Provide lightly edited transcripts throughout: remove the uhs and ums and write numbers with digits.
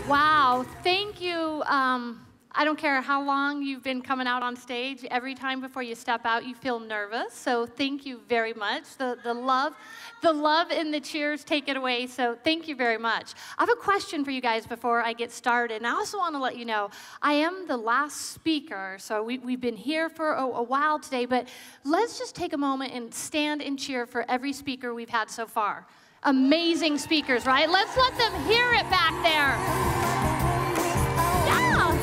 Wow, thank you. I don't care how long you've been coming out on stage. Every time before you step out, you feel nervous. So thank you very much. The love and the cheers take it away. So thank you very much. I have a question for you guys before I get started. And I also want to let you know, I am the last speaker. So we've been here for a while today. But let's just take a moment and stand and cheer for every speaker we've had so far. Amazing speakers, right? Let's let them hear it back there. Yeah.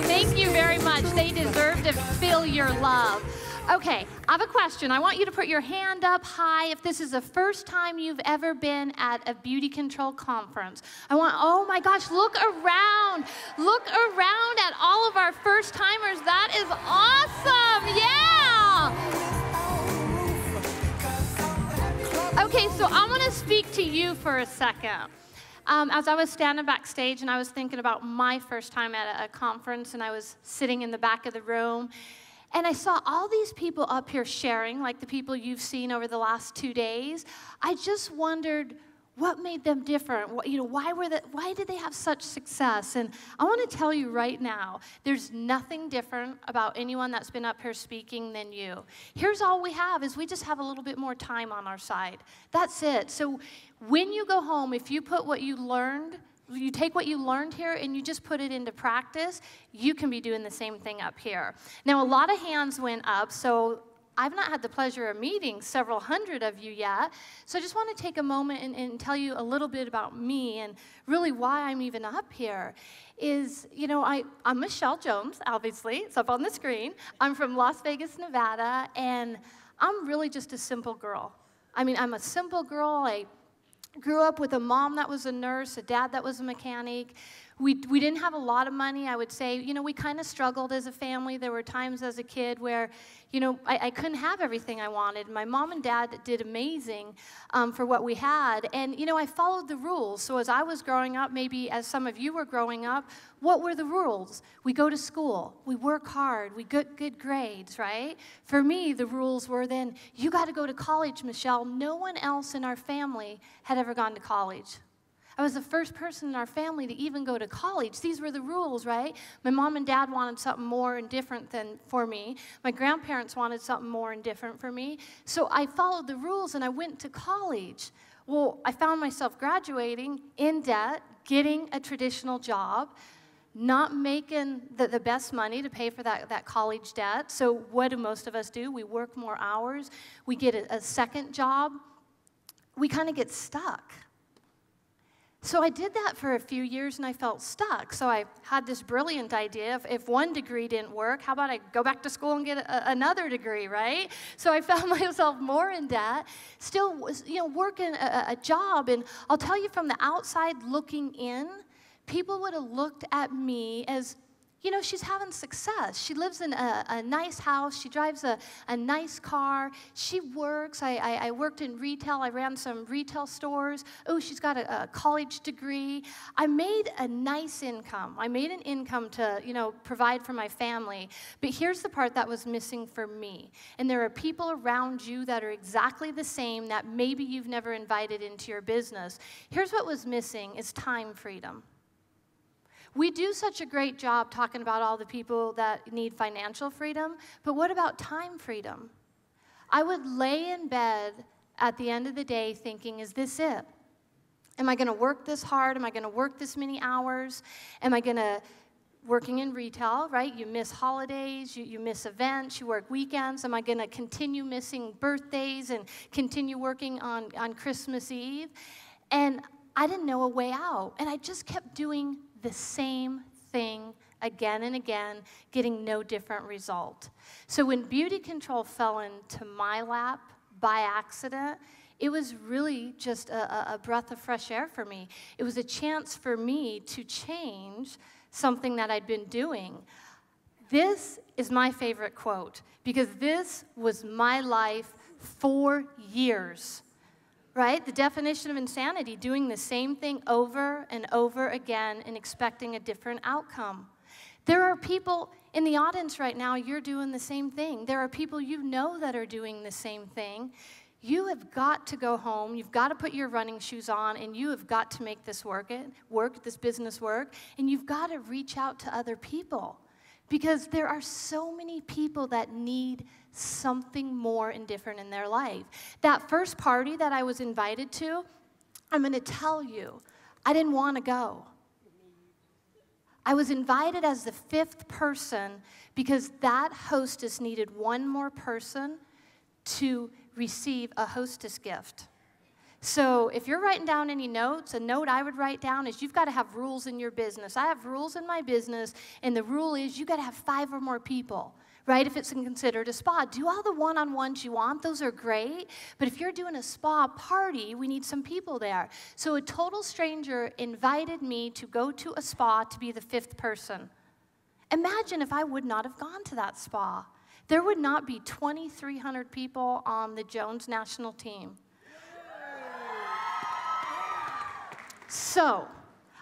Thank you very much. They deserve to feel your love. Okay, I have a question. I want you to put your hand up high if this is the first time you've ever been at a BeautiControl conference. Oh my gosh, look around. Look around at all of our first timers. That is awesome. Yeah. Okay, so I want to speak to you for a second. As I was standing backstage and I was thinking about my first time at a conference, and I was sitting in the back of the room, and I saw all these people up here sharing, like the people you've seen over the last 2 days. I just wondered what made them different. Why did they have such success? And I want to tell you right now, there's nothing different about anyone that's been up here speaking than you. Here's all we have is we just have a little bit more time on our side. That's it. So when you go home, if you put what you learned, you take what you learned here and you just put it into practice, you can be doing the same thing up here. Now, a lot of hands went up, so I've not had the pleasure of meeting several hundred of you yet, so I just want to take a moment and tell you a little bit about me and really why I'm even up here. I'm Michelle Jones, obviously. It's up on the screen. I'm from Las Vegas, Nevada, and I'm really just a simple girl. I mean, I'm a simple girl. I grew up with a mom that was a nurse, a dad that was a mechanic. We didn't have a lot of money, I would say. We kind of struggled as a family. There were times as a kid where, I couldn't have everything I wanted. My mom and dad did amazing for what we had. And, I followed the rules. So as I was growing up, maybe as some of you were growing up, what were the rules? We go to school. We work hard. We get good grades, right? For me, the rules were then, you got to go to college, Michelle. No one else in our family had ever gone to college. I was the first person in our family to even go to college. These were the rules, right? My mom and dad wanted something more and different than for me. My grandparents wanted something more and different for me. So I followed the rules and I went to college. Well, I found myself graduating in debt, getting a traditional job, not making the best money to pay for that college debt. So what do most of us do? We work more hours. We get a second job. We kind of get stuck. So I did that for a few years, and I felt stuck. So I had this brilliant idea. If one degree didn't work, how about I go back to school and get another degree, right? So I found myself more in debt, still working a job. And I'll tell you, from the outside looking in, people would have looked at me as, she's having success. She lives in a nice house. She drives a nice car. She works. I worked in retail. I ran some retail stores. Oh, she's got a college degree. I made a nice income. I made an income to, provide for my family. But here's the part that was missing for me. And there are people around you that are exactly the same that maybe you've never invited into your business. Here's what was missing is time freedom. We do such a great job talking about all the people that need financial freedom, but what about time freedom? I would lay in bed at the end of the day thinking, is this it? Am I going to work this hard? Am I going to work this many hours? Am I going to, working in retail, right? You miss holidays, you miss events, you work weekends. Am I going to continue missing birthdays and continue working on Christmas Eve? And I didn't know a way out, and I just kept doing the same thing again and again, getting no different result. So when BeautiControl fell into my lap by accident, it was really just a breath of fresh air for me. It was a chance for me to change something that I'd been doing. This is my favorite quote, because this was my life for years. Right? The definition of insanity, doing the same thing over and over again and expecting a different outcome. There are people in the audience right now, you're doing the same thing. There are people you know that are doing the same thing. you have got to go home, you've got to put your running shoes on, and you have got to make this this business work, and you've got to reach out to other people. Because there are so many people that need something more and different in their life. That first party that I was invited to, I'm going to tell you, I didn't want to go. I was invited as the 5th person because that hostess needed one more person to receive a hostess gift. So if you're writing down any notes, a note I would write down is you've got to have rules in your business. I have rules in my business, and the rule is you've got to have 5 or more people, right? If it's considered a spa, do all the one-on-ones you want. Those are great. But if you're doing a spa party, we need some people there. So a total stranger invited me to go to a spa to be the 5th person. Imagine if I would not have gone to that spa. There would not be 2,300 people on the Jones national team. So,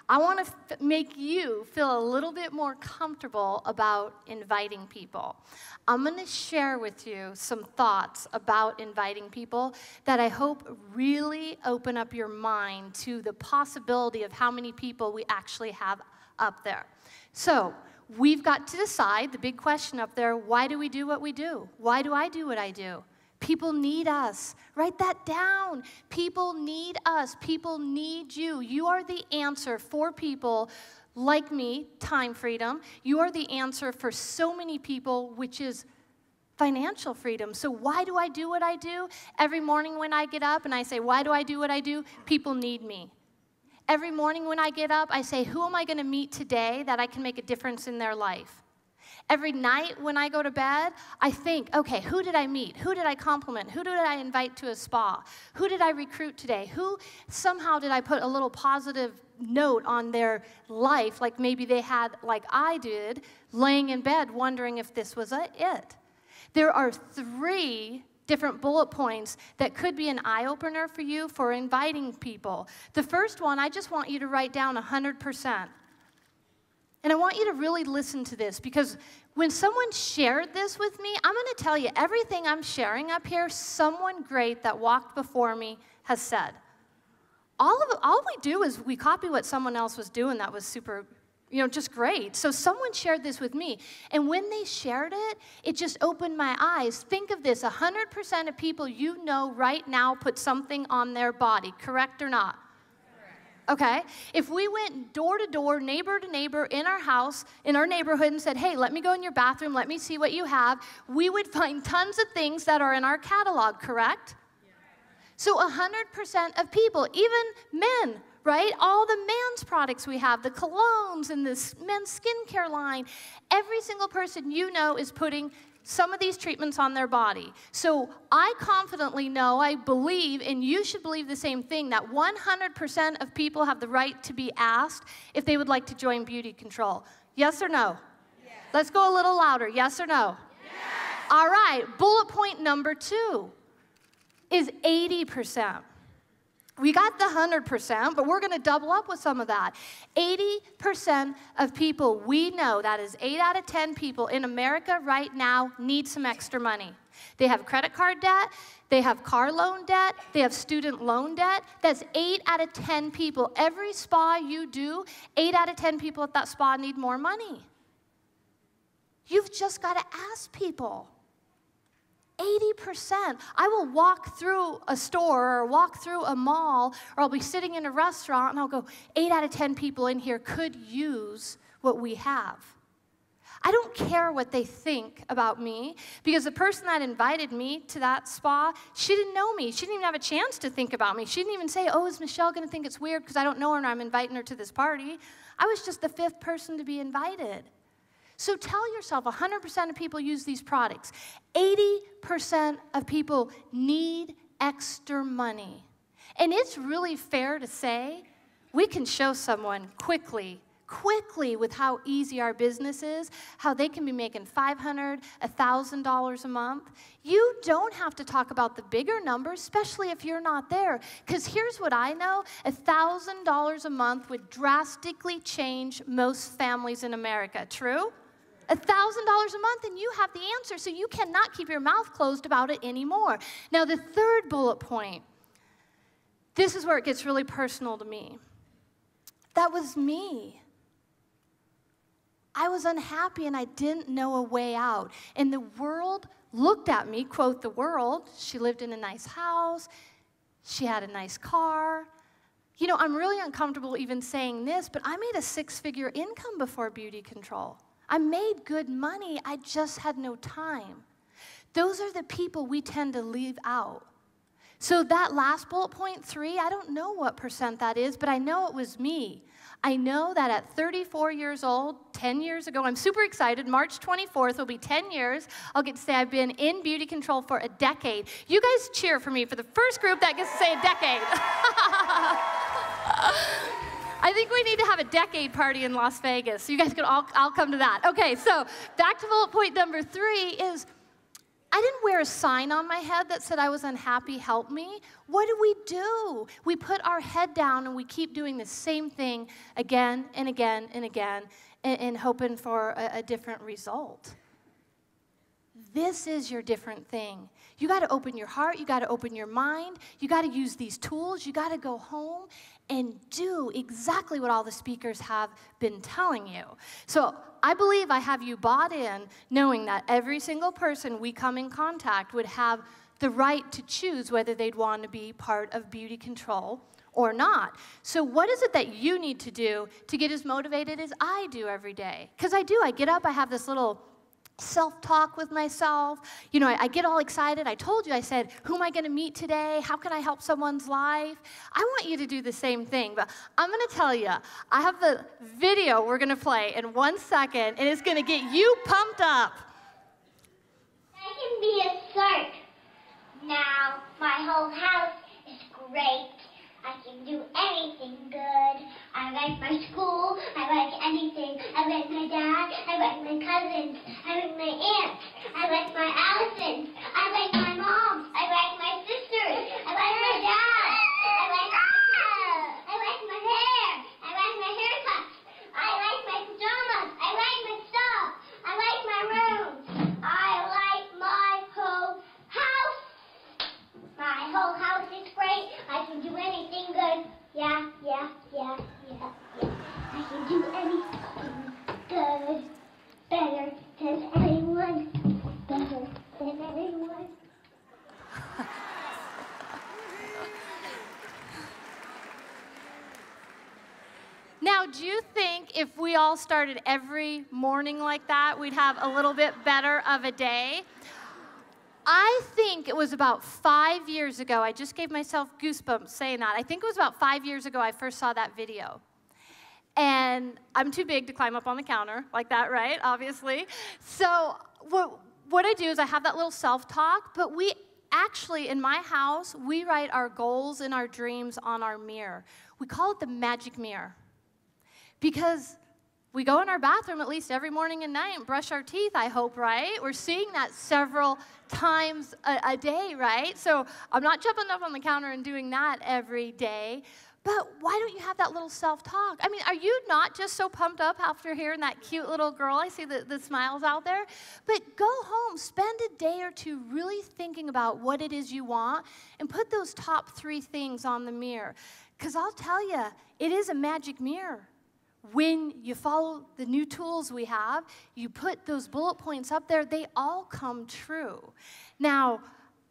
I want to make you feel a little bit more comfortable about inviting people. I'm going to share with you some thoughts about inviting people that I hope really open up your mind to the possibility of how many people we actually have up there. So, we've got to decide, the big question up there, why do we do what we do? Why do I do what I do? People need us. Write that down. People need us. People need you. You are the answer for people like me, time freedom. You are the answer for so many people, which is financial freedom. So why do I do what I do? Every morning when I get up and I say, why do I do what I do? People need me. Every morning when I get up, I say, who am I going to meet today that I can make a difference in their life? Every night when I go to bed, I think, okay, who did I meet? Who did I compliment? Who did I invite to a spa? Who did I recruit today? Who somehow did I put a little positive note on their life, like maybe they had, like I did, laying in bed wondering if this was it? There are 3 different bullet points that could be an eye-opener for you for inviting people. The first one, I just want you to write down 100%. And I want you to really listen to this, because when someone shared this with me, I'm going to tell you everything I'm sharing up here, someone great that walked before me has said. All we do is we copy what someone else was doing that was super, just great. So someone shared this with me. And when they shared it, it just opened my eyes. Think of this, 100% of people you know right now put something on their body, correct or not? Okay, if we went door to door, neighbor to neighbor in our house, in our neighborhood, and said, hey, let me go in your bathroom, let me see what you have, we would find tons of things that are in our catalog, correct? Yeah. So 100% of people, even men, right? All the men's products we have, the colognes and the men's skincare line, every single person you know is putting some of these treatments on their body. So I confidently know, I believe, and you should believe the same thing, that 100% of people have the right to be asked if they would like to join BeautiControl. Yes or no? Yes. Let's go a little louder. Yes or no? Yes. All right. Bullet point number 2 is 80%. We got the 100%, but we're going to double up with some of that. 80% of people we know, that is 8 out of 10 people in America right now, need some extra money. They have credit card debt, they have car loan debt, they have student loan debt. That's 8 out of 10 people. Every spa you do, 8 out of 10 people at that spa need more money. You've just got to ask people. 80%. I will walk through a store or walk through a mall, or I'll be sitting in a restaurant and I'll go, 8 out of 10 people in here could use what we have. I don't care what they think about me, because the person that invited me to that spa, she didn't know me. She didn't even have a chance to think about me. She didn't even say, oh, is Michelle going to think it's weird because I don't know her and I'm inviting her to this party? I was just the 5th person to be invited. So tell yourself, 100% of people use these products. 80% of people need extra money. And it's really fair to say we can show someone quickly with how easy our business is, how they can be making $500, $1,000 a month. You don't have to talk about the bigger numbers, especially if you're not there. Because here's what I know, $1,000 a month would drastically change most families in America. True? $1,000 a month, and you have the answer, so you cannot keep your mouth closed about it anymore. Now, the third bullet point, this is where it gets really personal to me. That was me. I was unhappy, and I didn't know a way out. And the world looked at me, quote the world. She lived in a nice house. She had a nice car. You know, I'm really uncomfortable even saying this, but I made a 6-figure income before BeautiControl. I made good money. I just had no time. Those are the people we tend to leave out. So that last bullet point 3, I don't know what % that is, but I know it was me. I know that at 34 years old, 10 years ago, I'm super excited. March 24th will be 10 years. I'll get to say I've been in BeautiControl for a decade. You guys cheer for me for the first group that gets to say a decade. I think we need to have a decade party in Las Vegas. So you guys can I'll come to that. Okay, so back to bullet point number 3 is, I didn't wear a sign on my head that said I was unhappy, help me. What do? We put our head down and we keep doing the same thing again and again and again and hoping for a different result. This is your different thing. You got to open your heart. You got to open your mind. You got to use these tools. You got to go home and do exactly what all the speakers have been telling you. So I believe I have you bought in, knowing that every single person we come in contact would have the right to choose whether they'd want to be part of BeautiControl or not. So what is it that you need to do to get as motivated as I do every day? Because I do. I get up. I have this little self-talk with myself. You know, I get all excited. I told you, I said, who am I going to meet today? How can I help someone's life? I want you to do the same thing, but I'm going to tell you, I have the video we're going to play in 1 second, and it's going to get you pumped up. I can be a circ. Now, my whole house is great. I can do anything good. I like my school. I like anything. I like my dad. I like my cousins. I like my aunts. I like my Allisons. I like my mom. I like my sisters. I like my dad. I like my hair. I like my hair. I like my haircuts. I like my pajamas. I like my stuff. I like my room. I like my whole house. My whole house is great. I can do anything good. Yeah. I can do anything good. Better than anyone. Better than anyone. Now, do you think if we all started every morning like that, we'd have a little bit better of a day? I think it was about 5 years ago, I just gave myself goosebumps saying that. I think it was about 5 years ago I first saw that video. And I'm too big to climb up on the counter like that, right? Obviously. So what I do is I have that little self-talk, but we actually, in my house, we write our goals and our dreams on our mirror. We call it the magic mirror. Because we go in our bathroom at least every morning and night and brush our teeth, I hope, right? We're seeing that several times a day, right? So I'm not jumping up on the counter and doing that every day. But why don't you have that little self-talk? I mean, are you not just so pumped up after hearing that cute little girl? I see the smiles out there. But go home, spend a day or two really thinking about what it is you want, and put those top 3 things on the mirror. Because I'll tell you, it is a magic mirror. When you follow the new tools we have, you put those bullet points up there, they all come true. Now,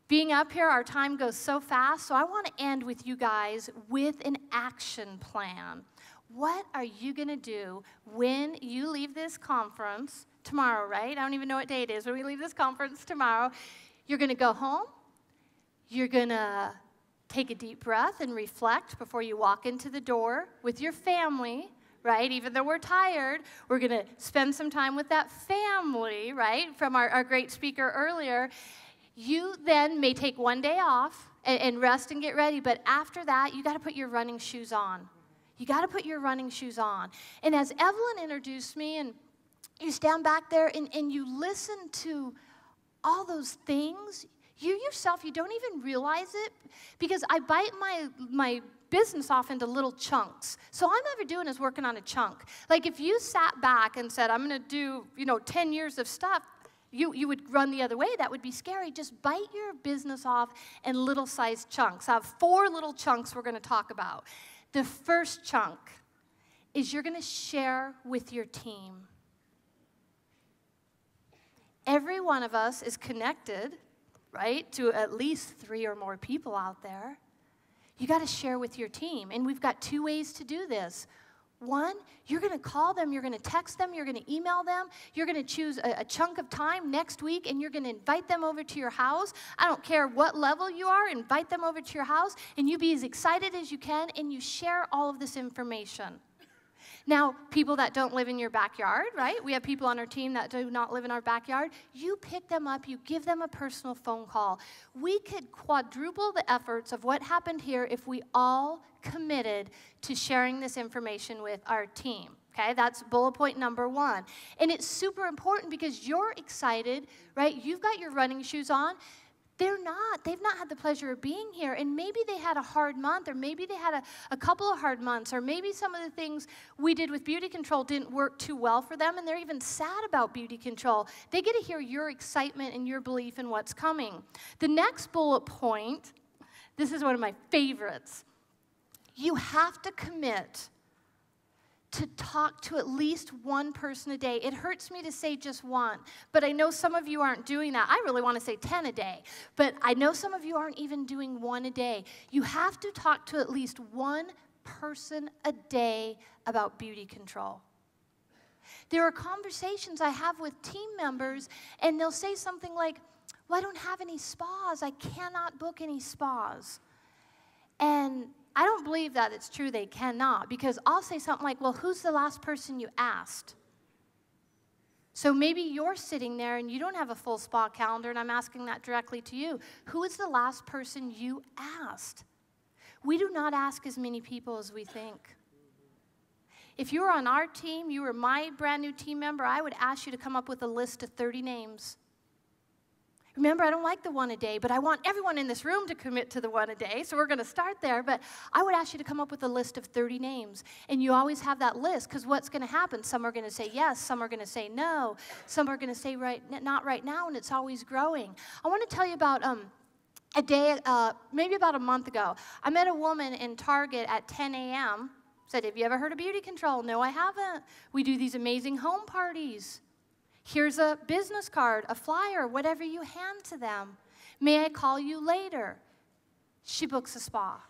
being up here, our time goes so fast, so I want to end with you guys with an action plan. What are you going to do when you leave this conference tomorrow, right? I don't even know what day it is when we leave this conference tomorrow. You're going to go home. You're going to take a deep breath and reflect before you walk into the door with your family. Right? Even though we're tired, we're going to spend some time with that family, right? From our great speaker earlier. You then may take 1 day off and rest and get ready, but after that, you got to put your running shoes on. You got to put your running shoes on. And as Evelyn introduced me, and you stand back there and you listen to all those things, you yourself, you don't even realize it, because I bite my business off into little chunks. So all I'm ever doing is working on a chunk. Like if you sat back and said, I'm going to do, 10 years of stuff, you would run the other way. That would be scary. Just bite your business off in little-sized chunks. I have 4 little chunks we're going to talk about. The first chunk is you're going to share with your team. Every one of us is connected, right, to at least 3 or more people out there. You got to share with your team. And we've got 2 ways to do this. One, you're going to call them, you're going to text them, you're going to email them, you're going to choose a chunk of time next week, and you're going to invite them over to your house. I don't care what level you are, invite them over to your house, and you be as excited as you can, and you share all of this information. Now, people that don't live in your backyard, right? We have people on our team that do not live in our backyard. You pick them up, you give them a personal phone call. We could quadruple the efforts of what happened here if we all committed to sharing this information with our team. Okay, that's bullet point number 1. And it's super important because you're excited, right? You've got your running shoes on. They're not. They've not had the pleasure of being here, and maybe they had a hard month, or maybe they had a couple of hard months, or maybe some of the things we did with BeautiControl didn't work too well for them, and they're even sad about BeautiControl. They get to hear your excitement and your belief in what's coming. The next bullet point, this is one of my favorites. You have to commit to talk to at least one person a day. It hurts me to say just one, but I know some of you aren't doing that. I really want to say 10 a day, but I know some of you aren't even doing 1 a day. You have to talk to at least one person a day about BeautiControl. There are conversations I have with team members, and they'll say something like, well, I don't have any spas. I cannot book any spas. And I don't believe that it's true they cannot, because I'll say something like, well, who's the last person you asked? So maybe you're sitting there and you don't have a full spa calendar, and I'm asking that directly to you. Who is the last person you asked? We do not ask as many people as we think. If you were on our team, you were my brand new team member, I would ask you to come up with a list of 30 names. Remember, I don't like the 1 a day, but I want everyone in this room to commit to the 1 a day, so we're going to start there. But I would ask you to come up with a list of 30 names. And you always have that list, because what's going to happen? Some are going to say yes, some are going to say no, some are going to say not right now, and it's always growing. I want to tell you about a day, maybe about a month ago. I met a woman in Target at 10 a.m., said, have you ever heard of BeautiControl? No, I haven't. We do these amazing home parties. Here's a business card, a flyer, whatever you hand to them. May I call you later? She books a spa.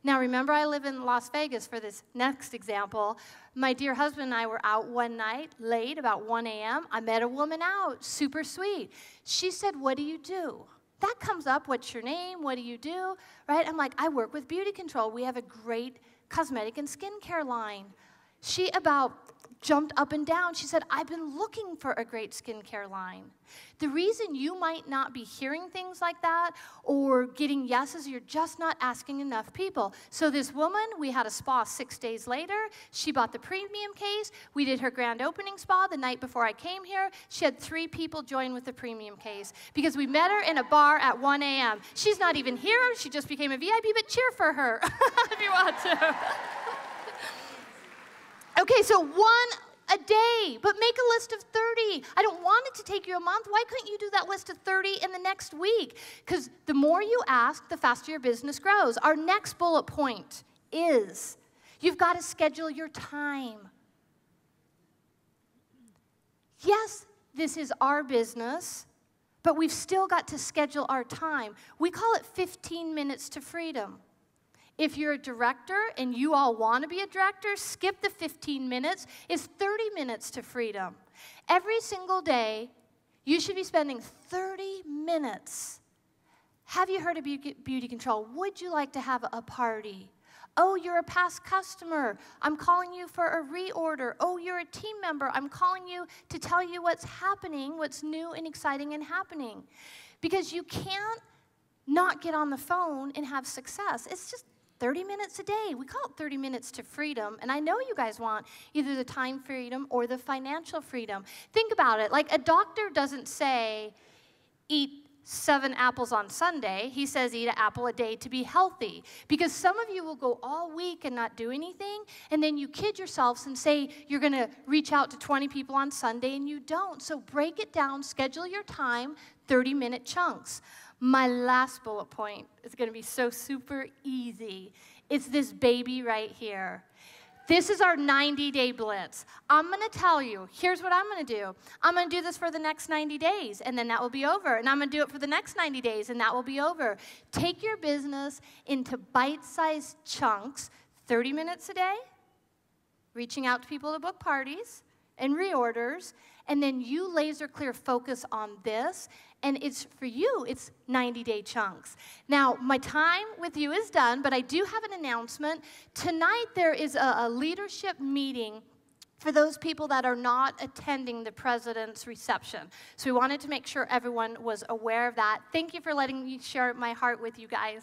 Now, remember, I live in Las Vegas for this next example. My dear husband and I were out one night, late, about 1 a.m. I met a woman out, super sweet. She said, what do you do? That comes up, what's your name? What do you do? Right? I'm like, I work with BeautiControl. We have a great cosmetic and skincare line. She about jumped up and down. She said, I've been looking for a great skincare line. The reason you might not be hearing things like that or getting yeses, you're just not asking enough people. So this woman, we had a spa 6 days later. She bought the premium case. We did her grand opening spa the night before I came here. She had 3 people join with the premium case because we met her in a bar at 1 a.m. She's not even here. She just became a VIP, but cheer for her if you want to. Okay, so 1 a day, but make a list of 30. I don't want it to take you a month. Why couldn't you do that list of 30 in the next week? Because the more you ask, the faster your business grows. Our next bullet point is you've got to schedule your time. Yes, this is our business, but we've still got to schedule our time. We call it 15 minutes to freedom. If you're a director and you all want to be a director, skip the 15 minutes. It's 30 minutes to freedom. Every single day, you should be spending 30 minutes. Have you heard of BeautiControl? Would you like to have a party? Oh, you're a past customer. I'm calling you for a reorder. Oh, you're a team member. I'm calling you to tell you what's happening, what's new and exciting and happening. Because you can't not get on the phone and have success. It's just 30 minutes a day. We call it 30 minutes to freedom, and I know you guys want either the time freedom or the financial freedom. Think about it. Like, a doctor doesn't say, eat 7 apples on Sunday. He says eat an apple a day to be healthy. Because some of you will go all week and not do anything, and then you kid yourselves and say you're going to reach out to 20 people on Sunday, and you don't. So break it down, schedule your time, 30-minute chunks. My last bullet point is going to be so super easy. It's this baby right here. This is our 90-day blitz. I'm going to tell you, here's what I'm going to do. I'm going to do this for the next 90 days, and then that will be over. And I'm going to do it for the next 90 days, and that will be over. Take your business into bite-sized chunks, 30 minutes a day, reaching out to people to book parties and reorders, and then you laser clear focus on this. And it's for you, it's 90-day chunks. Now, my time with you is done, but I do have an announcement. Tonight, there is a leadership meeting for those people that are not attending the president's reception. So we wanted to make sure everyone was aware of that. Thank you for letting me share my heart with you guys.